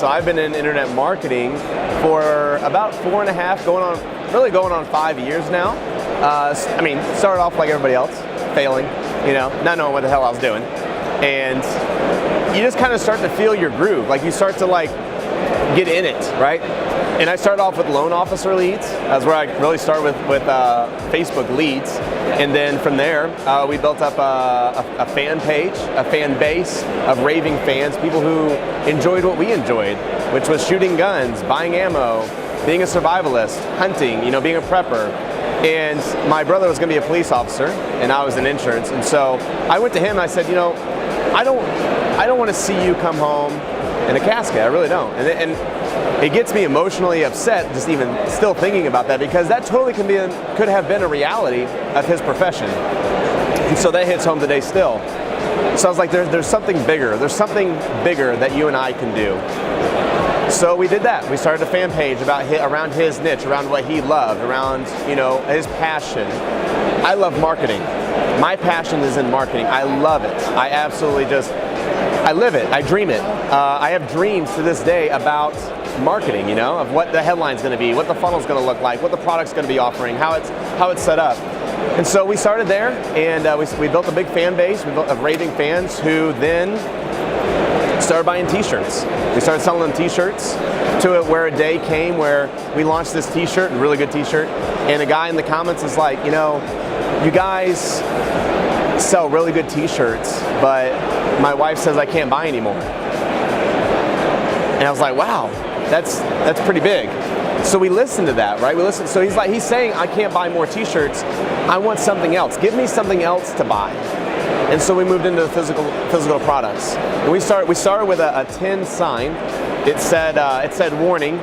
So I've been in internet marketing for about 4.5, going on 5 years now. I mean, started off like everybody else, failing, not knowing what the hell I was doing. And you just kind of start to feel your groove. Like you start to get in it, right? And I started off with loan officer leads. That's where I really started with Facebook leads. And then from there, we built up a fan page, a fan base of raving fans, people who enjoyed what we enjoyed, which was shooting guns, buying ammo, being a survivalist, hunting, being a prepper. And my brother was going to be a police officer, and I was in insurance. And so I went to him and I said, I don't want to see you come home in a casket. I really don't. And it gets me emotionally upset just even still thinking about that, because that totally could have been a reality of his profession. And so that hits home today still. So I was like, there's something bigger. There's something bigger that you and I can do. So we did that. We started a fan page around his niche, around what he loved, around his passion. I love marketing. My passion is in marketing. I love it. I absolutely I live it. I dream it. I have dreams to this day about marketing, of what the headline's going to be, what the funnel's going to look like, what the product's going to be offering, how it's set up. And so we started there, and we built a big fan base of raving fans who then started buying t-shirts. We started selling them t-shirts to it, where a day came where we launched this t-shirt, a really good t-shirt, and a guy in the comments is like, you guys sell really good t-shirts, but my wife says I can't buy anymore. And I was like, wow, that's pretty big. So we listened to that, right? So he's saying I can't buy more t-shirts. I want something else. Give me something else to buy. And so we moved into the physical products. And we started with a tin sign. It said warning,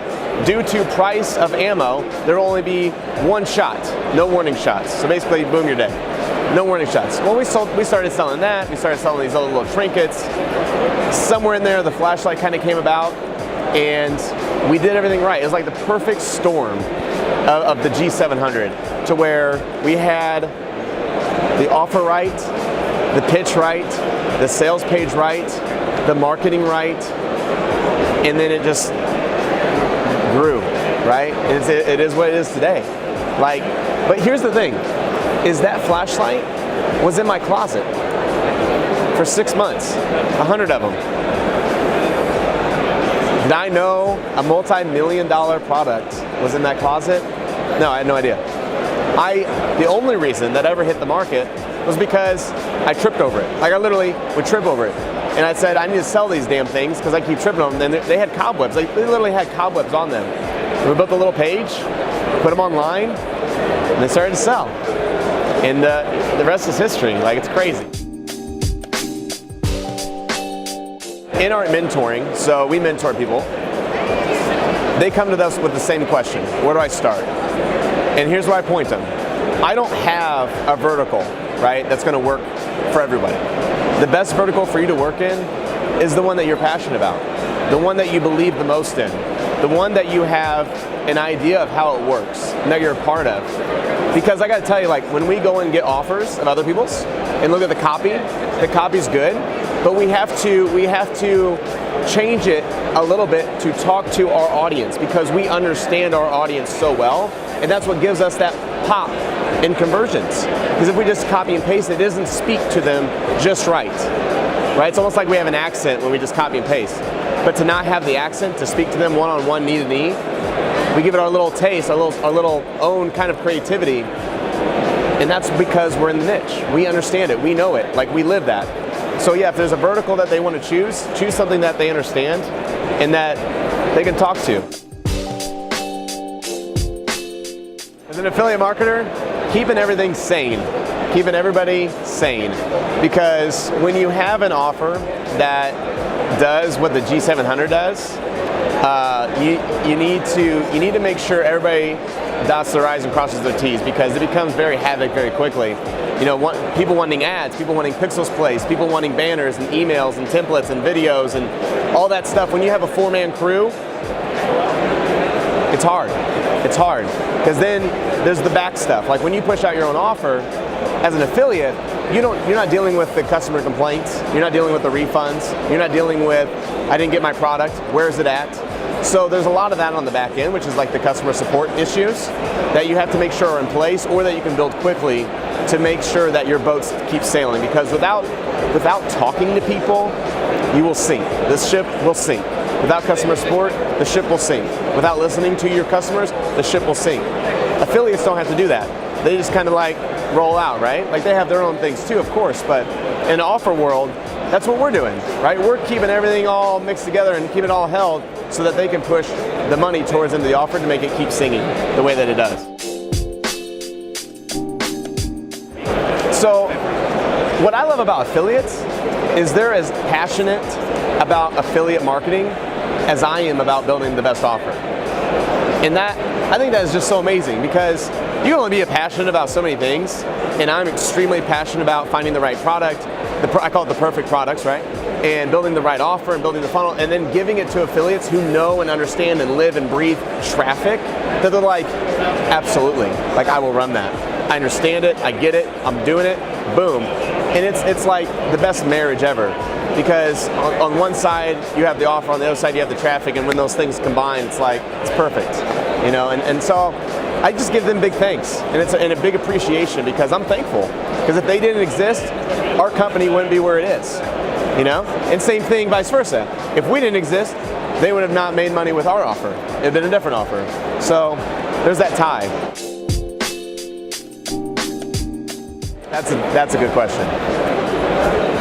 due to price of ammo, there will only be one shot, no warning shots. So basically, boom, you're dead. No warning shots. Well, we started selling that. We started selling these other little trinkets. Somewhere in there, the flashlight kind of came about, and we did everything right. It was like the perfect storm of the G700, to where we had the offer right, the pitch right, the sales page right, the marketing right, and then it just grew, right? It is what it is today. But here's the thing, is that flashlight was in my closet for 6 months, 100 of them. Did I know a multi-million-dollar product was in that closet? No, I had no idea. The only reason that ever hit the market was because I tripped over it. I literally would trip over it. And I said, I need to sell these damn things because I keep tripping on them. And they had cobwebs. They literally had cobwebs on them. We built a little page, put them online, and they started to sell. And the rest is history. It's crazy. In our mentoring, so we mentor people, they come to us with the same question: where do I start? And here's where I point them. I don't have a vertical, right, that's going to work for everybody. The best vertical for you to work in is the one that you're passionate about, the one that you believe the most in, the one that you have an idea of how it works and that you're a part of. Because I got to tell you, when we go and get offers of other people's and look at the copy's good, but we have to change it a little bit to talk to our audience, because we understand our audience so well, and that's what gives us that pop in conversions. Because if we just copy and paste, it doesn't speak to them just right? It's almost like we have an accent when we just copy and paste. But to not have the accent, to speak to them one-on-one, knee to knee, we give it our little taste, our little own kind of creativity. And that's because we're in the niche. We understand it. We know it. We live that. So yeah, if there's a vertical that they want to choose something that they understand and that they can talk to. As an affiliate marketer, keeping everything sane, keeping everybody sane. Because when you have an offer that does what the G700 does, you need to make sure everybody dots their I's and crosses their T's, because it becomes very havoc very quickly. People wanting ads, people wanting pixels placed, people wanting banners and emails and templates and videos and all that stuff. When you have a 4-man crew, it's hard. It's hard, because then there's the back stuff. Like when you push out your own offer, as an affiliate, you're not dealing with the customer complaints, you're not dealing with the refunds, you're not dealing with, I didn't get my product, where's it at? So there's a lot of that on the back end, which is like the customer support issues that you have to make sure are in place, or that you can build quickly to make sure that your boats keep sailing. Because without talking to people, you will sink. This ship will sink. Without customer support, the ship will sink. Without listening to your customers, the ship will sink. Affiliates don't have to do that. They just kind of like roll out, right? Like they have their own things too, of course, but in the offer world, that's what we're doing, right? We're keeping everything all mixed together and keeping it all held so that they can push the money towards into the offer to make it keep singing the way that it does. So what I love about affiliates is they're as passionate about affiliate marketing as I am about building the best offer. And that, I think that is just so amazing, because you can only be passionate about so many things, and I'm extremely passionate about finding the right product, I call it the perfect products, right? And building the right offer and building the funnel, and then giving it to affiliates who know and understand and live and breathe traffic, that they're like, absolutely, like I will run that. I understand it, I get it, I'm doing it, boom. And it's like the best marriage ever. Because on one side you have the offer, on the other side you have the traffic, and when those things combine, it's like, it's perfect, you know. And so I just give them big thanks, and it's a big appreciation, because I'm thankful. Because if they didn't exist, our company wouldn't be where it is, you know. And same thing vice versa. If we didn't exist, they would have not made money with our offer. It would have been a different offer. So there's that tie. That's a good question.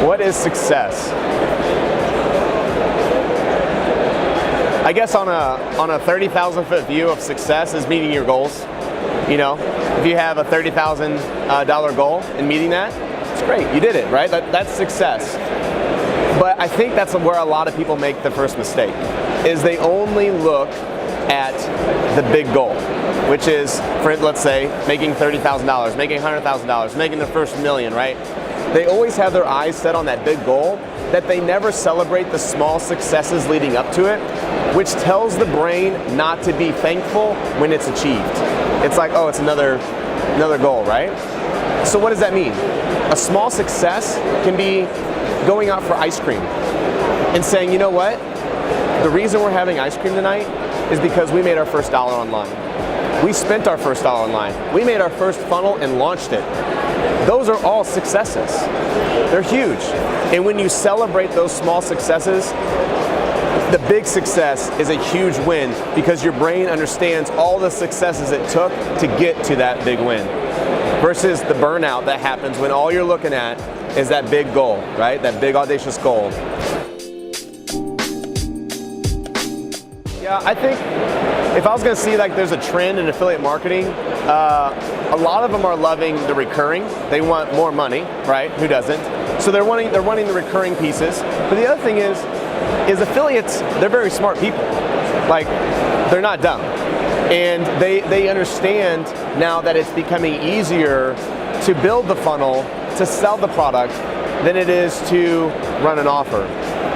What is success? I guess on a 30,000 foot view of success is meeting your goals. You know, if you have a $30,000 goal and meeting that, it's great, you did it, right? That's success. But I think that's where a lot of people make the first mistake, is they only look at the big goal, which is, let's say, making $30,000, making $100,000, making their first million, right? They always have their eyes set on that big goal, that they never celebrate the small successes leading up to it, which tells the brain not to be thankful when it's achieved. It's like, oh, it's another goal, right? So what does that mean? A small success can be going out for ice cream and saying, you know what? The reason we're having ice cream tonight is because we made our first dollar online. We spent our first dollar online. We made our first funnel and launched it. Those are all successes. They're huge. And when you celebrate those small successes, the big success is a huge win, because your brain understands all the successes it took to get to that big win. Versus the burnout that happens when all you're looking at is that big goal, right? That big audacious goal. Yeah, I think if I was going to see like there's a trend in affiliate marketing, a lot of them are loving the recurring. They want more money, right? Who doesn't? So they're wanting the recurring pieces. But the other thing is affiliates, they're very smart people. Like, they're not dumb. And they understand now that it's becoming easier to build the funnel, to sell the product, than it is to run an offer.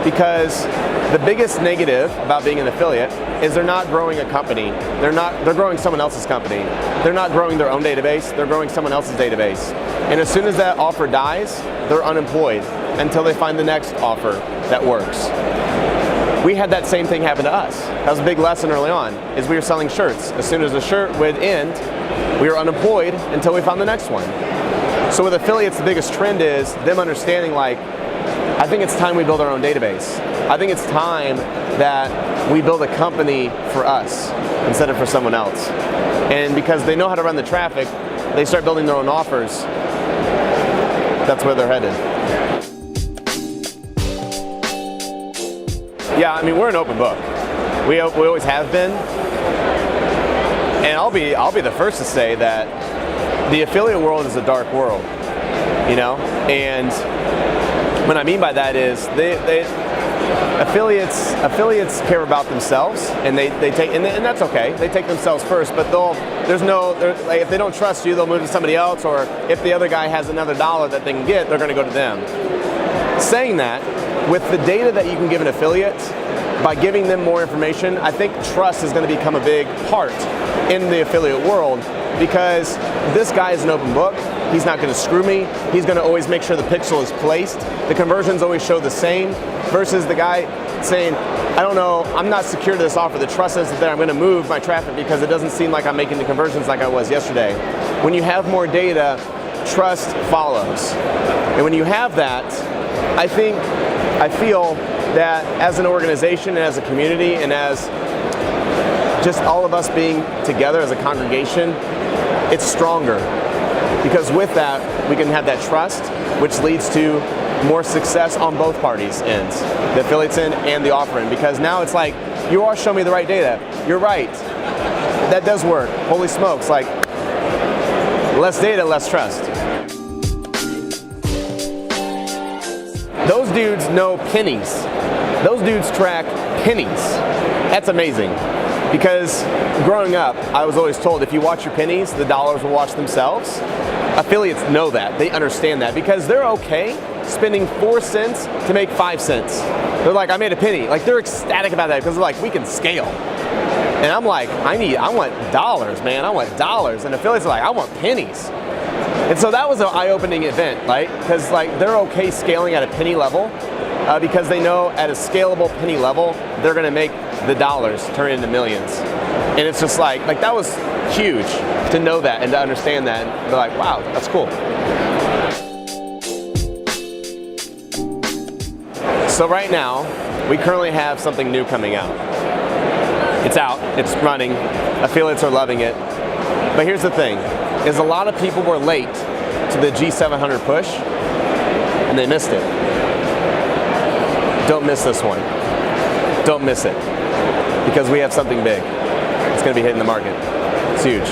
Because the biggest negative about being an affiliate is they're not growing a company. They're growing someone else's company. They're not growing their own database, they're growing someone else's database. And as soon as that offer dies, they're unemployed until they find the next offer that works. We had that same thing happen to us. That was a big lesson early on, is we were selling shirts. As soon as the shirt would end, we were unemployed until we found the next one. So with affiliates, the biggest trend is them understanding, like, I think it's time we build our own database. I think it's time that we build a company for us instead of for someone else. And because they know how to run the traffic, they start building their own offers. That's where they're headed. Yeah, I mean, we're an open book. We always have been. And I'll be the first to say that the affiliate world is a dark world, you know? And what I mean by that is affiliates care about themselves, and they take, and that's okay. They take themselves first, but like, if they don't trust you, they'll move to somebody else, or if the other guy has another dollar that they can get, they're going to go to them. Saying that, with the data that you can give an affiliate, by giving them more information, I think trust is going to become a big part in the affiliate world, because this guy is an open book. He's not going to screw me. He's going to always make sure the pixel is placed. The conversions always show the same, versus the guy saying, I don't know, I'm not secure to this offer. The trust isn't there. I'm going to move my traffic because it doesn't seem like I'm making the conversions like I was yesterday. When you have more data, trust follows. And when you have that, I feel that as an organization and as a community and as just all of us being together as a congregation, it's stronger. Because with that, we can have that trust, which leads to more success on both parties' ends, the affiliates end and the offer end. Because now it's like, you are showing me the right data. You're right. That does work. Holy smokes, like, less data, less trust. Those dudes know pennies. Those dudes track pennies. That's amazing. Because growing up, I was always told if you watch your pennies, the dollars will watch themselves. Affiliates know that. They understand that because they're okay spending 4 cents to make 5 cents. They're like, I made a penny. Like, they're ecstatic about that because they're like, we can scale. And I'm like, I want dollars, man. I want dollars. And affiliates are like, I want pennies. And so that was an eye-opening event, right? Because like they're okay scaling at a penny level because they know at a scalable penny level, they're gonna make the dollars turn into millions. And it's just like that was huge to know that and to understand that. And they're like, wow, that's cool. So right now, we currently have something new coming out. It's out, it's running, affiliates are loving it. But here's the thing, is a lot of people were late to the G700 push and they missed it. Don't miss this one. Don't miss it. Because we have something big. It's gonna be hitting the market. It's huge.